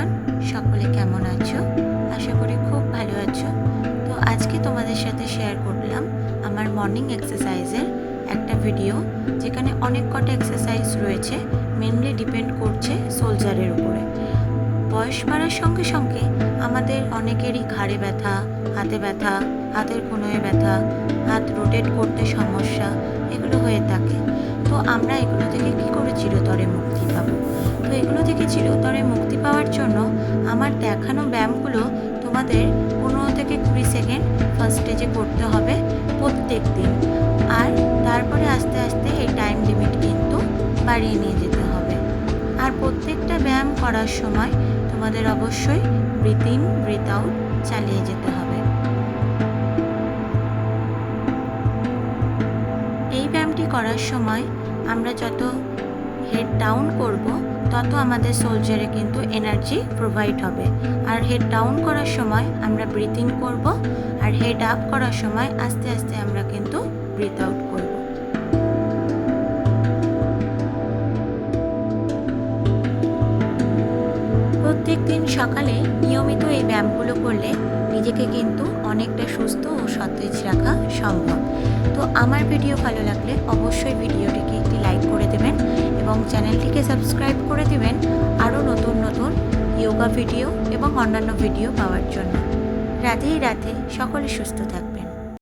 Everyone, সকলে কেমন আছো? আশা করি খুব ভালো আছো। তো আজকে তোমাদের সাথে শেয়ার করলাম আমার মর্নিং এক্সারসাইজের একটা ভিডিও, যেখানে অনেক কটা এক্সারসাইজ রয়েছে, মেনলি ডিপেন্ড করছে সোলজারের উপরে। বয়স বাড়ার সঙ্গে সঙ্গে আমাদের অনেকেরই ঘাড়ে ব্যথা, হাতে ব্যথা, হাতের কোনোয় ব্যথা, হাত রোটেট করতে সমস্যা, এগুলো হয়ে থাকে। তো আমরা এগুলো থেকে কী করে চিরতরে মুক্তি পাবো? তো এগুলো থেকে চিরতরে মুক্তি পাওয়ার জন্য আমার দেখানো ব্যায়ামগুলো তোমাদের 15 থেকে 20 সেকেন্ড ফার্স্ট স্টেজে করতে হবে প্রত্যেক দিন। আর তারপরে আস্তে আস্তে এই টাইম লিমিট কিন্তু বাড়িয়ে নিয়ে যেতে হবে। আর প্রত্যেকটা ব্যায়াম করার সময় তোমাদের অবশ্যই ব্রিথ ইন ব্রিথ আউট চালিয়ে যেতে হবে। এই ব্যায়ামটি করার সময় আমরা যত হেড ডাউন করব, তত আমাদের সোলজারে কিন্তু এনার্জি প্রোভাইড হবে। আর হেড ডাউন করার সময় আমরা ব্রিথ ইন করব, আর হেড আপ করার সময় আস্তে আস্তে আমরা কিন্তু ব্রিথ আউট করব। প্রত্যেক দিন সকালে নিয়মিত এই ব্যায়ামগুলো করলে নিজেকে কিন্তু অনেকটা সুস্থ ও সতেজ রাখা সম্ভব। তো আমার ভিডিও ভালো লাগলে অবশ্যই ভিডিওটিকে একটি লাইক করে দেবেন এবং চ্যানেলটিকে সাবস্ক্রাইব করে দেবেন আরও নতুন নতুন যোগা ভিডিও এবং অন্যান্য ভিডিও পাওয়ার জন্য। রাধে রাধে, সকলে সুস্থ থাকবেন।